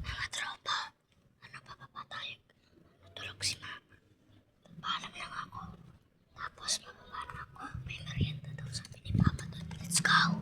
Mga tropa, ano pa ba tayo? Natulog si mama. Paalam lang ako. Tapos bababa na ako. May merienda daw sabi ni Papa doon. Let's go!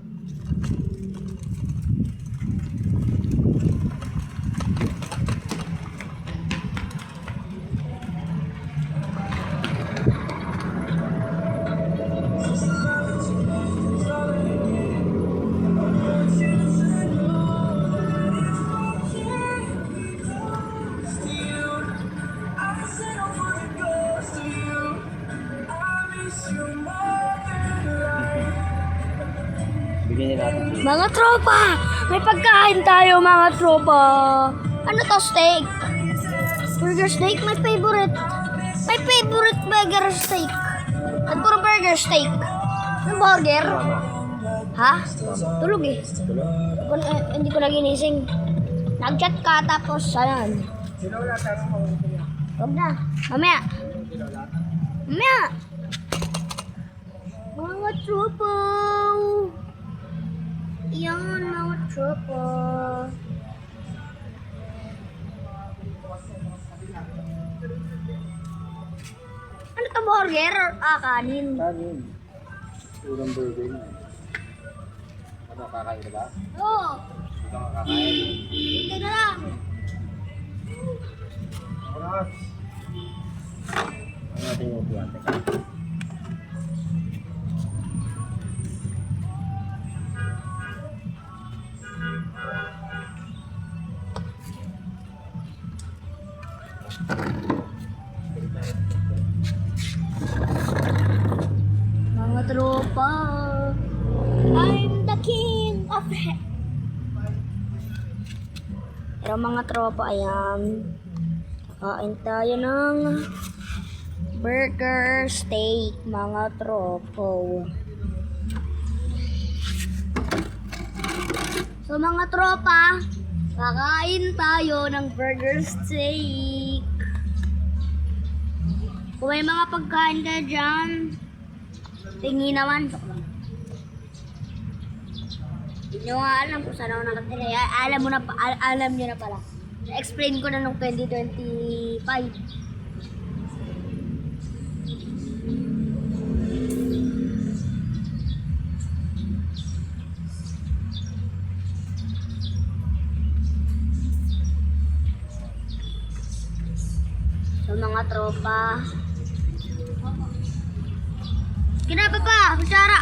Bigyan nila natin. Mga tropa! May pagkain tayo mga tropa! Ano to, steak? Burger steak? My favorite. My favorite burger steak. At puro burger steak. Yung burger? Ha? Tulog eh. Hindi ko na ginising. Nag-chat ka tapos ayan. Huwag na. Mamaya. Mamaya. Mga tropa. Yan, mga tropa. Ano to, burger or kanin? Kanin. Urang burger na. Ano, kakain ka ba? Oo. Ito ka kakain. Dito na lang. Oras. Ano natin yung upuan? Teka. Mga tropa. I'm the king of Pero mga tropa, ayan. Kakain tayo ng burger steak, mga tropo. So mga tropa, kakain tayo ng burger steak. Kung may mga pagkain ka dyan, tingin naman. Hindi nyo nga alam kung saan ako nakatira. Alam nyo na pala. Na-explain ko na nung 2025. So mga tropa. Kinapa pa, kutsara.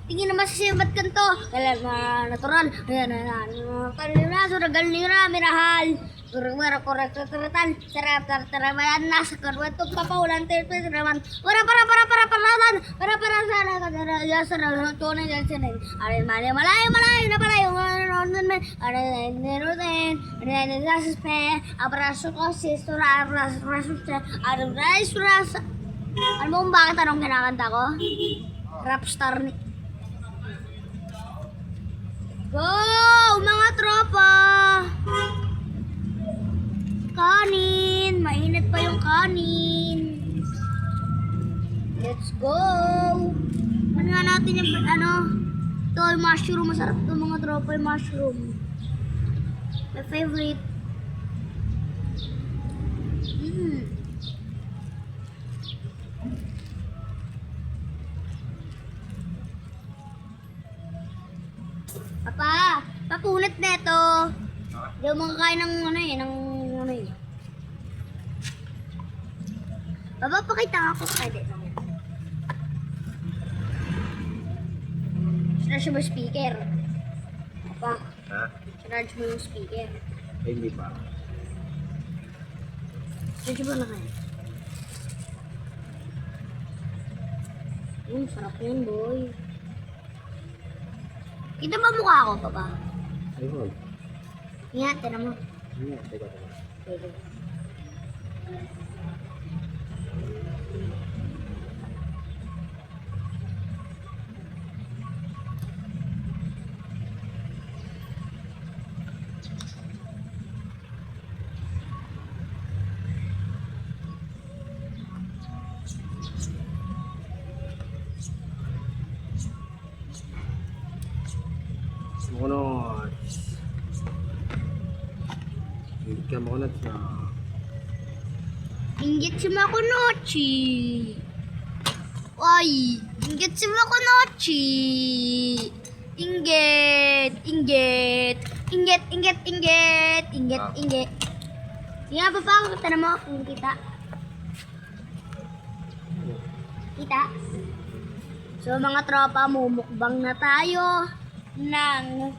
Tingin naman sa sibat kanto. Kailan na natural. Ayan na. Kanina, suragal nira, mirahal. Surumara korek keratan. Serap terterabayan nas kerwetuk papaulan terpe teraman. Para lan. Para sana kadara ya sana tone dan sene. Are malayo na palayo. Are neruten. Are daspe. Abraso ko si sura abraso. Are rice. Alam mo kung bakit anong kinakanta ko? Rapstar ni... Go! Mga tropa! Kanin! Mainit pa yung kanin! Let's go! Ano nga natin yung ito yung mushroom. Masarap ito mga tropa yung mushroom. My favorite. Papa, papunit na ito. Hindi ako makakain ng Papa, pakita nga ako sa dito. Charge mo yung speaker. Papa, Ha? charge mo yung speaker. Ay, hindi pa. Charge mo na kayo. Sarap yan, boy. Kita ba mukha ko, Papa? Ay, huwag. Nga, tinan mo. Hindi, teka. Pwede. Coconuts. Inggit ka coconuts na. Inggit si Makunochi. Ay, inggit si Makunochi. Inggit, inggit. Inggit, inggit, inggit. Inggit, inggit. Sige nga, papa, kita na mo kung kita. Kita. So mga tropa, mumukbang na tayo ng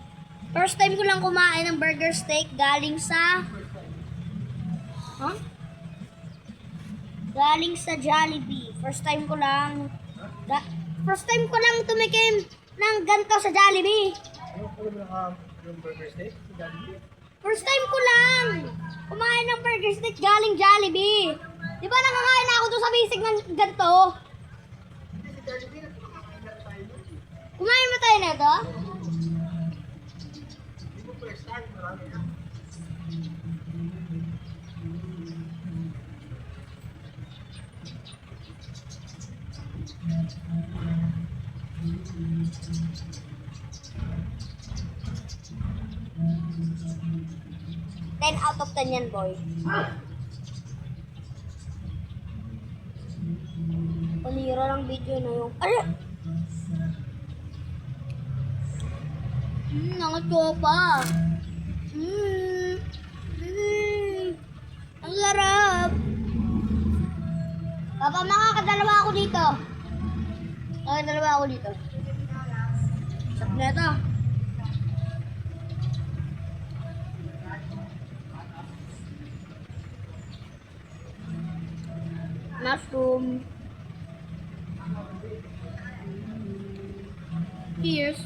first time ko lang kumain ng burger steak galing sa galing sa Jollibee. First time ko lang tumikim ng ganito sa Jollibee. Ano ba yung burger steak? First time ko lang kumain ng burger steak galing Jollibee. Di ba nakakain na ako doon sa basic ng ganito? Kumain mo tayo na ito? Ten out of 10 yan, boy. Panira lang video na yung... Ay! Nangachopa. Ang larap. Papa, makakadalawa ako dito. Makakadalawa ako dito. Sarap na ito. Mushroom. Cheers.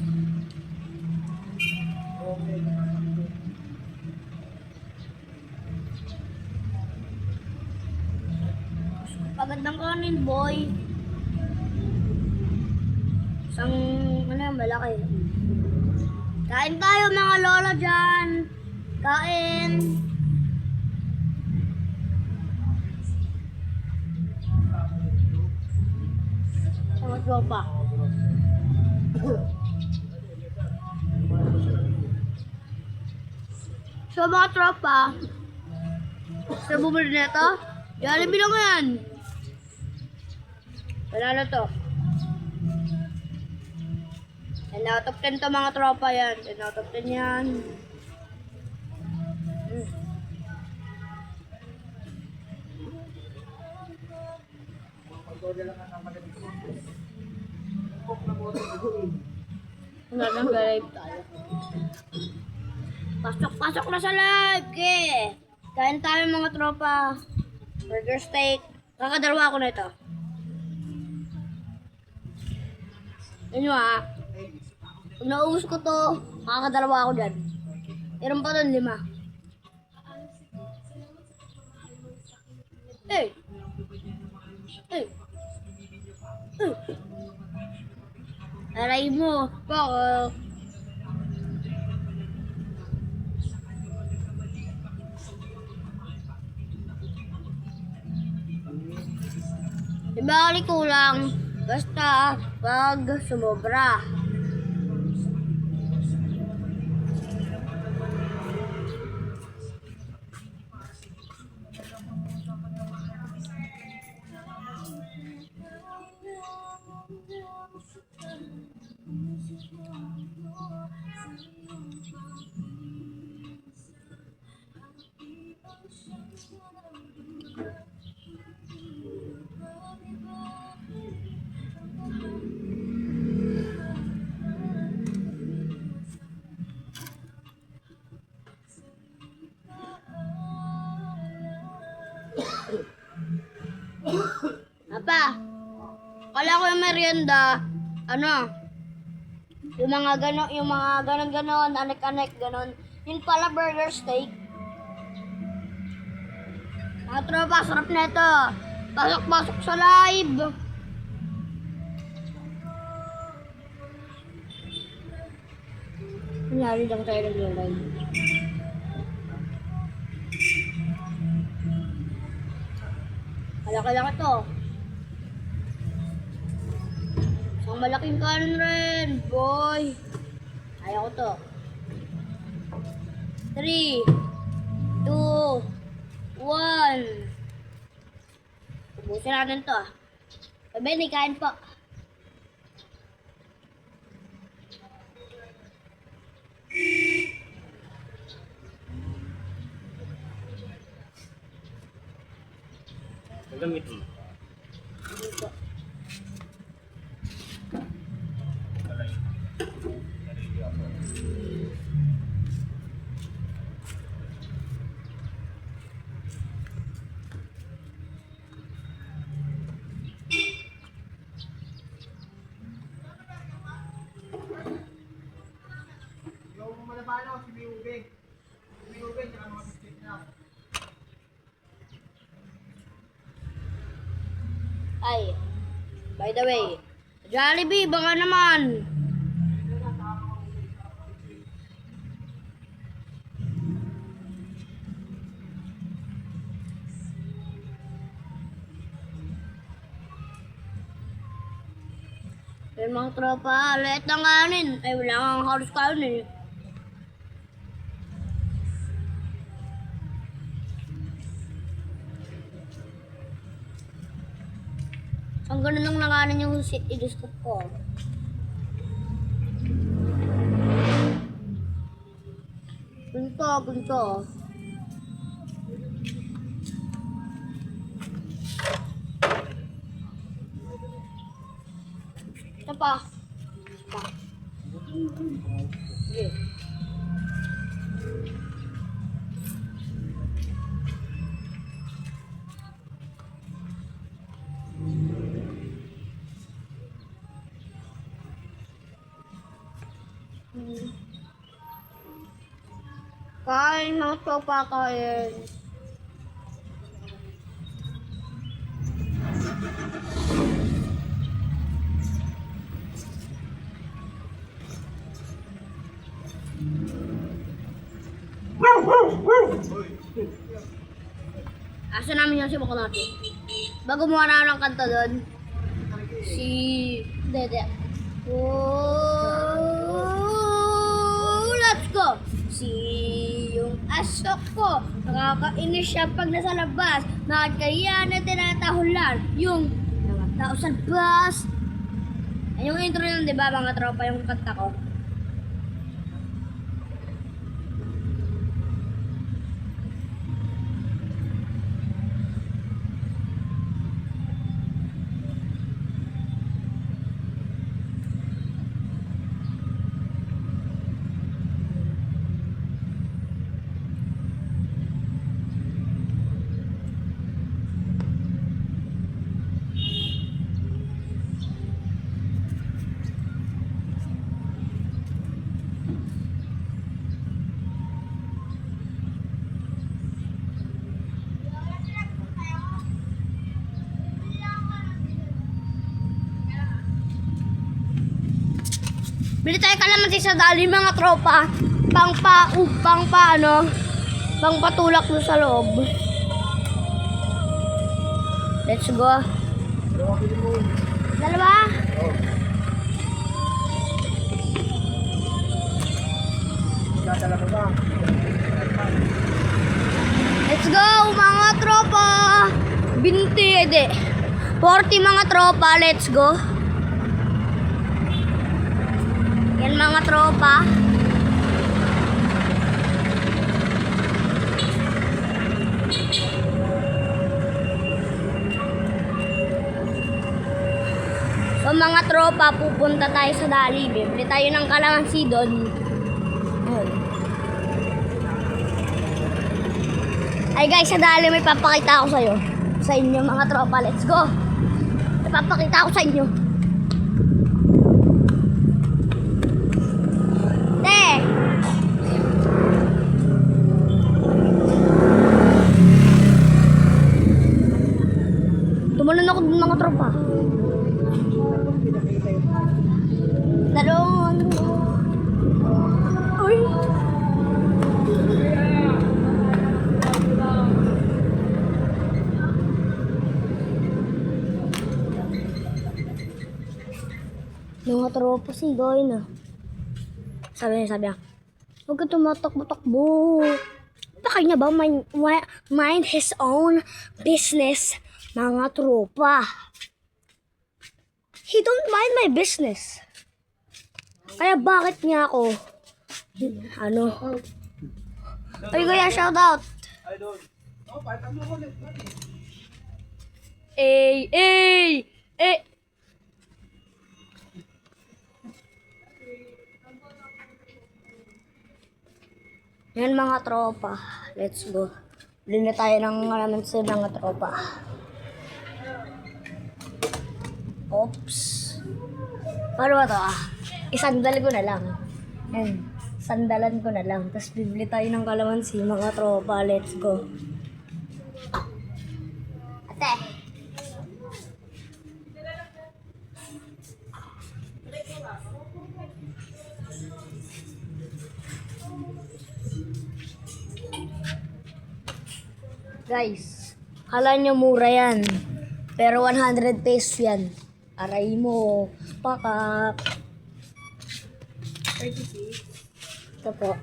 Pagandang kanin, boy. Isang, ano yung malaki. Kain tayo mga lola dyan. Kain. Mga tropa. So mga tropa, sa bumili na ito, Jollibee lang yan. Panalo to. 10 out of 10 to mga tropa yan. 10 out of 10 yan. Wala nang live tayo. Pasok na sa live. Okay. Kain tayo mga tropa. Burger steak. Kakadalawa ko na ito. Yun nyo ha. Kung naubos ko to, kakadalawa ako dyan. Meron pa doon 5. Hey! Hey! Hey! Aray mo. Bako. Ibalik ko lang. Basta wag sumobra. Apa? Kala ko yung merienda, ano? Yung mga ganon, anek-anek, ganon. Yun pala burger steak. Mga tropa, sarap na ito. Pasok-pasok sa live. Nangyari lang tayo nag-live. Malaki-laki to. Isang malaking kanin rin, boy. Ayaw ko to. 3, 2, 1. Ubusin natin to. Benny, kain po. Magamit mo. Ay, by the way, Jollibee, baka naman. Yung mga tropa, lahat ng kanin. Ay, wala kang halos kanin. Ang ganun lang nakanin yung i-discook ko. Punto. Ito pa. Sige. Kain mga tropa, kain. Asa namin yung sibok natin. Bago mo na ng kanta doon. Si Dede. Oh, let's go! Si yung asok ko. Nakakainis siya pag nasa labas. Bakit kaya na tinatahulan yung mga tao sa labas? Ay, yung intro yun, di ba mga tropa, yung kanta ko? Bili tayo kalamansi sa dali mga tropa. Pangpatulak mo sa loob. Let's go. Dalawa? Let's go mga tropa. 20 ede. 40 mga tropa, let's go. Yan mga tropa. So mga tropa, pupunta tayo sa dali. Bibili tayo ng kalamansi doon. Ay guys, sa dali may papakita ako sa'yo. Sa inyo mga tropa, let's go. May papakita ako sa inyo. Tumalon ako ng mga tropa. Talon. Uy. Mga tropa sigoy na. Sabi niya. Huwag ka tumatakbo-takbo. Baka niya ba mind his own business, mga tropa? He don't mind my business. Kaya bakit niya ako? Ano? Ay, kuya, shout out. Eh. Yan mga tropa. Let's go. Bili na tayo ng alamansi mga tropa. Oops. Paano ba to Isandal ko na lang. Yan. Sandalan ko na lang. Tapos bibili tayo ng kalamansi mga tropa. Let's go. Ate. Guys, kala nyo mura yan. Pero 100 pesos yan. Aray mo. Pakak. 36. Ito po.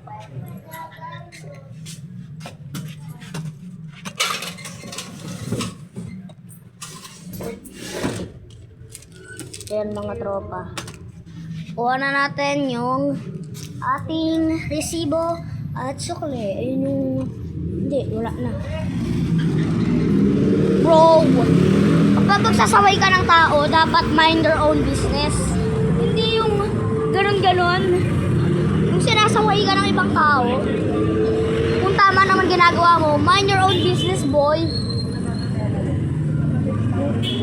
Yan mga tropa. Kuha na natin yung ating resibo at sukle. Ayun yung... Hindi, wala na. Bro, kapag magsasaway ka ng tao, dapat mind their own business. Hindi yung ganun-ganon. Yung sinasaway ka ng ibang tao, kung tama naman ginagawa mo, mind your own business, boy.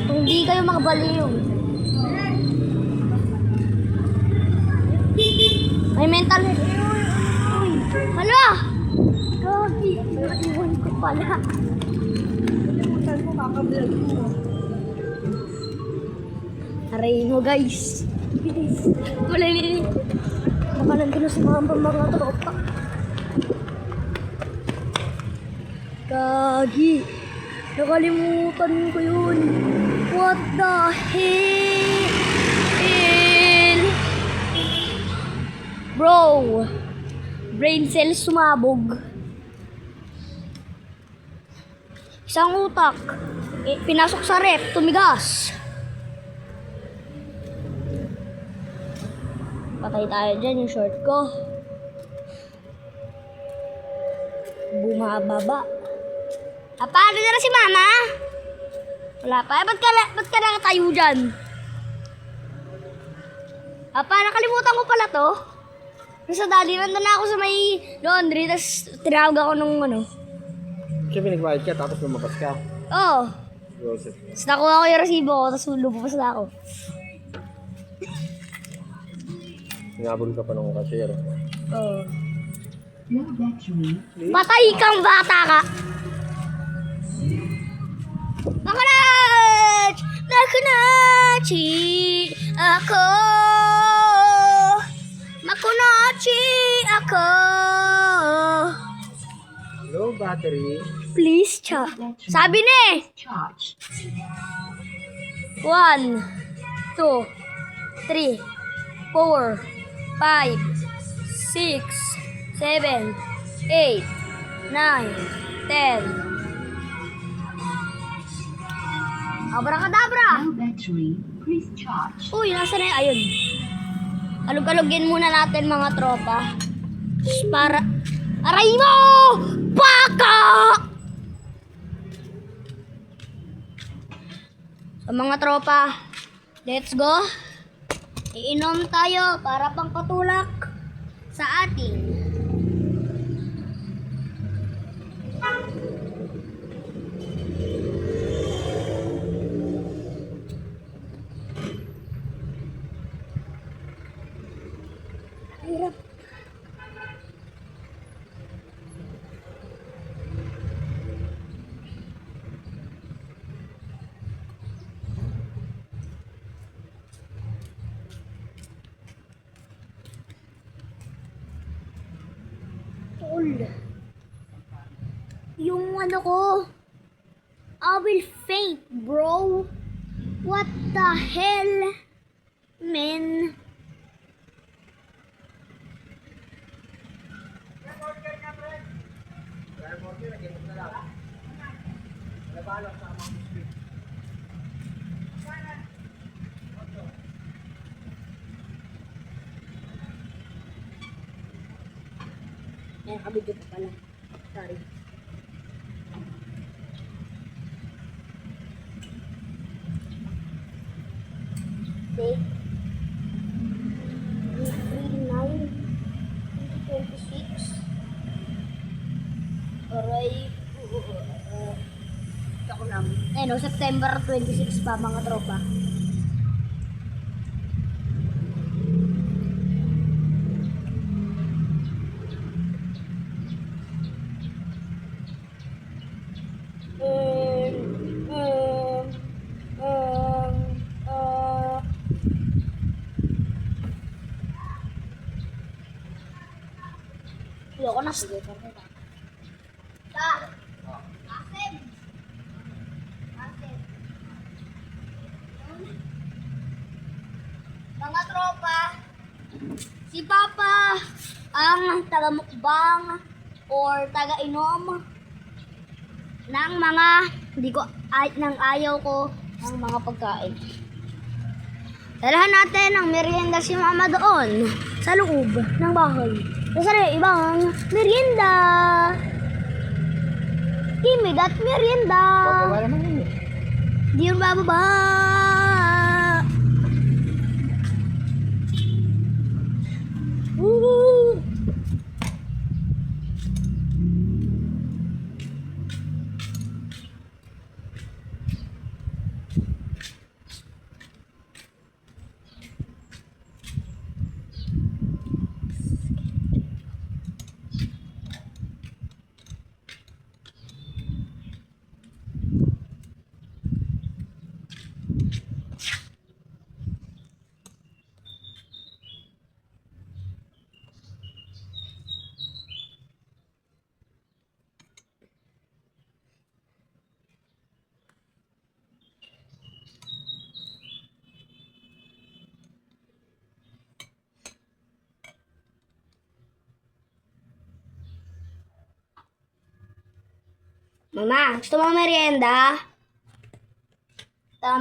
Hindi kayo makabaliw. May mental health. Hala! Gagi, naiwan ko pala. Aray mo guys. Bilis. Malili. Nakalan ko na si mga tropa. Gagi. Nakalimutan ko yun. What the hell? Bro. Brain cells sumabog. Isang utak. Pinasok sa rep. Tumigas. Patay tayo dyan, yung short ko. Bumababa. Paano na si mama? Wala pa. Ba't ka nakatayo dyan? Nakalimutan ko pala to. Nasa dali, nandun na ako sa may laundry, tapos tinawag ako nung ano. Siya pinagbayad ka, tapos lumabas ka. Oo. Joseph. Tapos nakuha ko yung resibo ko, tapos lumabas na ako. Sinabol ka pa ng cashier. Oo. Patay kang bata ka! Nakunachi ako! Makunachi ako! Low battery. Please charge. Sabi ni! 1, 2, 3, 4, 5, 6, 7, 8, 9, 10. Abracadabra! Uy, nasa na yun? Ayun. Alug-alugin muna natin mga tropa. Para... Aray mo! Baka! So mga tropa, let's go. Iinom tayo para pang patulak sa ating hirap. Yung ano ko, I will faint, bro. What the hell, man? Ayan, kabidyo pa pala. Sorry. Date. 3/9/2026. Aray. Ako lang. Eh no, September 26 pa mga tropa. Ayoko na. Sige, asim. Asim. Mga tropa, si Papa ang taga-mukbang or taga-inom ng mga ng ayaw ko ng mga pagkain. Dalahan natin ang merienda si Mama doon sa loob ng bahay. Kasi ibang merienda. Timid at merienda. Bababa naman yun eh. Di yung bababa. Woo! Mama, gusto mo merienda?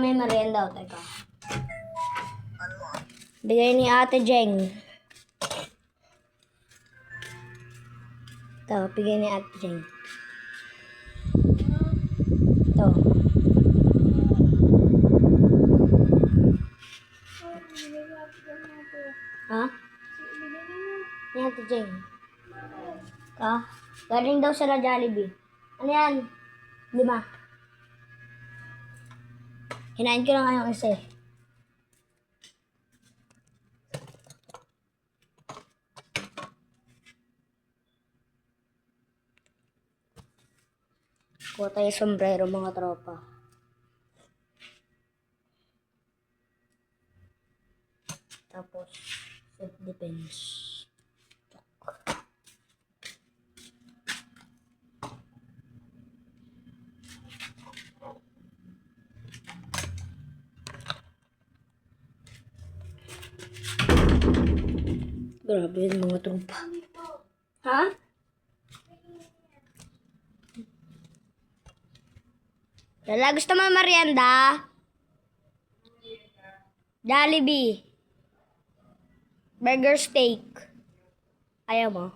May merienda. O, teka. Bigay ni Ate Jeng. Ito, bigay ni Ate Jeng. Ito. Ha? Ni Ate Jeng. Galing daw sila Jollibee. Ano yan? 5. Hinain ko lang ngayong isa eh. Kuha tayo sombrero mga tropa. Tapos, self-defense. Grabe yung mga tropa. Ha? Lala, gusto mo merienda? Jollibee. Burger steak. Ayaw mo?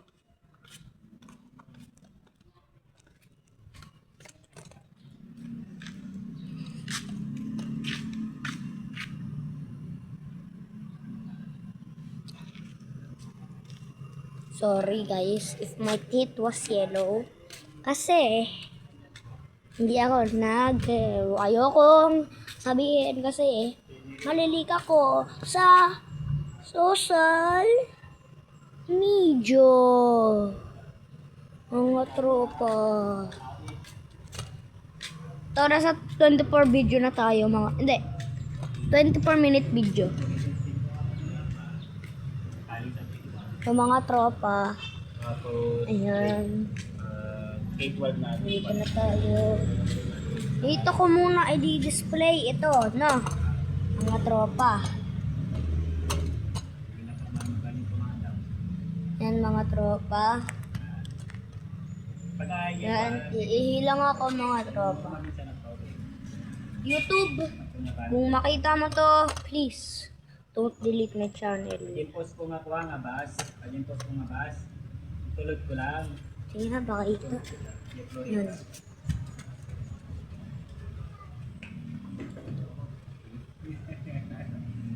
Sorry guys, if my teeth was yellow. Kasi, hindi ako ayokong sabihin kasi malilika ko sa social media. Mga tropa. Ito, nasa 24 video na tayo hindi. 24-minute video. So, mga tropa. Ayan. K-12 na. Dito na tayo. Dito ko muna i-display ito, no? Mga tropa. Yan mga tropa. Yan, iihilang ako mga tropa. YouTube, kung makita mo to, please, don't delete my channel. Pag-impos ko nga kuha nga bas. Pag-impos ko nga bas. Tulog ko lang. Sige na, baka ito. Yun.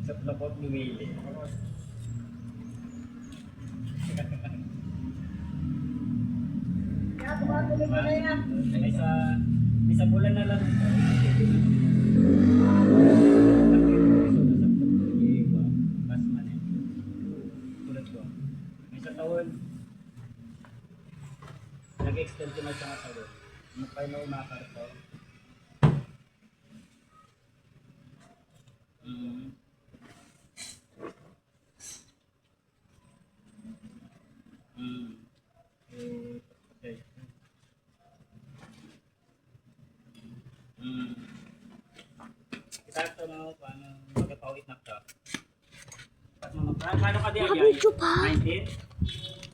Sa plapot ni Willie. May sa bulan na lang. Tulad ko. May sa taon. Nag-extend ko na siya nga taon. Mukay na umakarto. Okay. Kita ito na paano magkapawit na ito. Paano ka di agay? Nakabidyo pa. 19?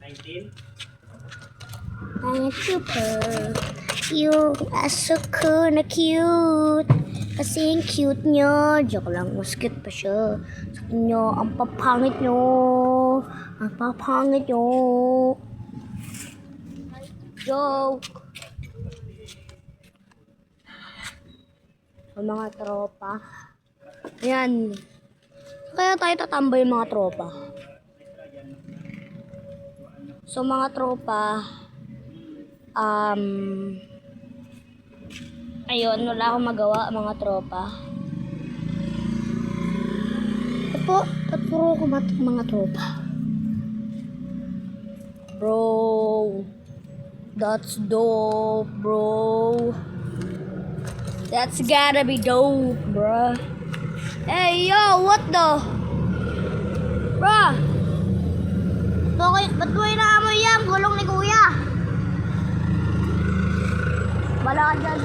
19? Ang super. You are so cool na cute. Kasi ang cute nyo. Joke lang, mas cute pa siya. Sa inyo, ang papangit nyo. Ang papangit nyo. Joke. Sa mga tropa. Ayan. Kaya tayo tatambay mga tropa. So mga tropa, ayun, wala akong magawa mga tropa. Ito po, puro ko mga tropa. Bro, that's dope, bro. That's gotta be dope, bro. Hey, yo, what the? Bro, ba't ko inaamoy yan? Gulong ni kuya. Bala ka dyan.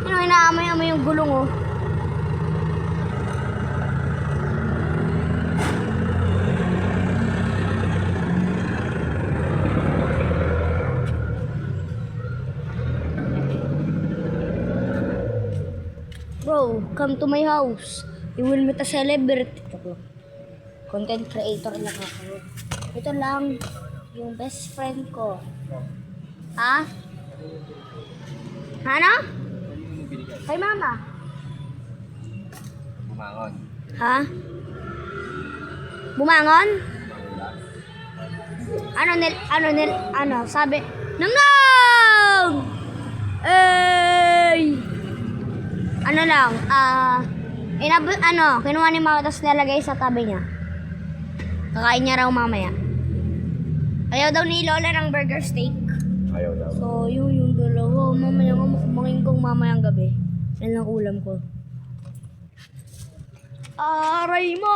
Ano, inaamoy yung gulong, oh. Bro, come to my house. You will meet a celebrity. Content creator lang ako. Ito lang yung best friend ko. Ha? Ano? Kay mama. Bumangon. Ha? Bumangon? Ano, sabi, Nangang! Ey! Ano lang, kinuha ni mama tapos nilagay sa tabi niya. Kakain niya raw mamaya. Ayaw daw ni Lola ng burger steak. Ayaw daw. So, yung dalawa. Mamaya nga mukbangin kong mamayang gabi. Yan ang ulam ko. Aray mo!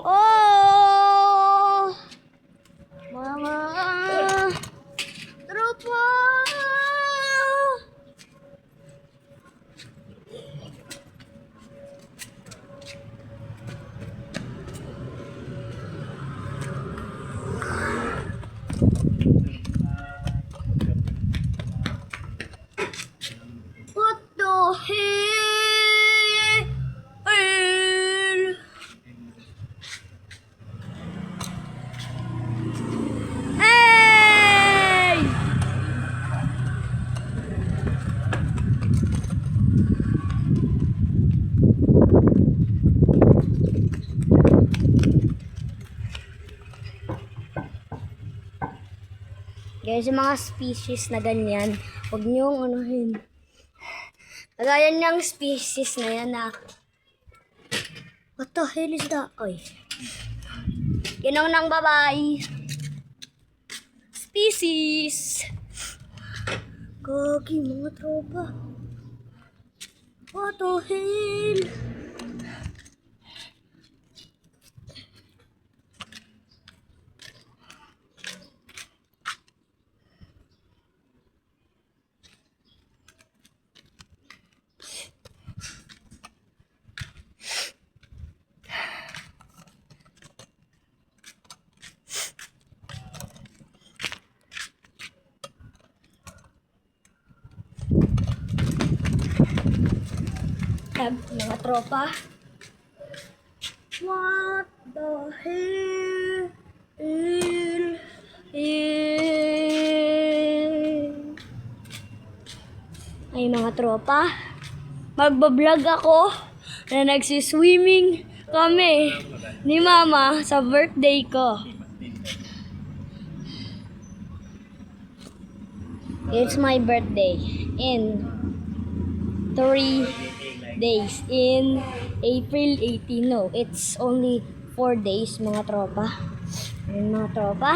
Oh! Mga tropa! What the hell? Hey! Guys, yung mga species na ganyan, huwag niyong anuhin. Kagaya niyang species na yan na, what the hell is that? Oy. Ginong ng babae. Species. Gagi, mga tropa. What the hell? Mga tropa. What the hell? Ay mga tropa, magbablog ako na nagsiswimming kami ni Mama sa birthday ko. It's my birthday in 3 days. In April 18. No, it's only 4 days mga tropa. Ayun mga tropa.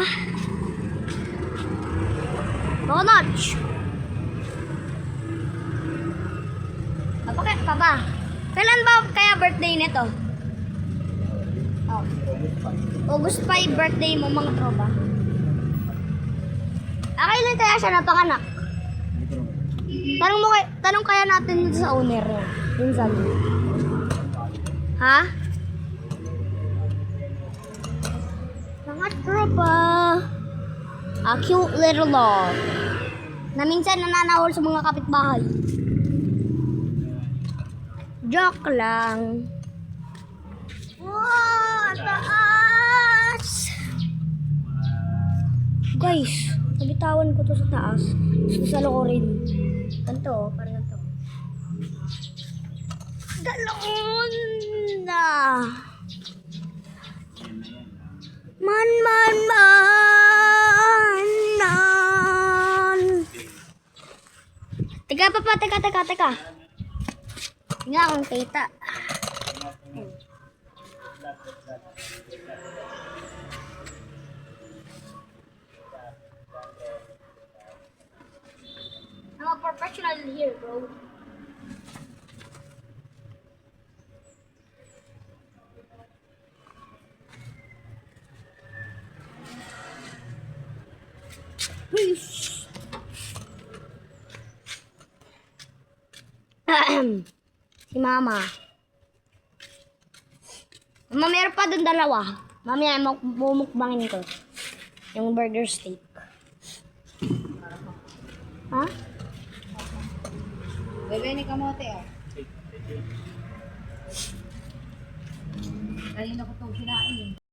Notch! Papa, kailan ba kaya birthday nito? Oh. August 5 birthday mo mga tropa. Kailan kaya siya napanganak? Tanong kaya natin dito sa owner niya. Minsan. Ha? Mga tropa. A cute little dog. Na minsan nananahol sa mga kapitbahay. Joke lang. Wow, taas! Guys, nabitawan ko to sa taas. Gusto sa loko rin. Ganito, parang ganito. Galon na! Man! Teka, papa, teka. Nga akong kita. I'm a professional here, bro. Peace. Si Mama. Mama, meron pa dun dalawa. Mamaya, bumukbangin ko. Yung burger steak. Ha? Bebe ni kamote ah. Kanina ko itong sinain eh.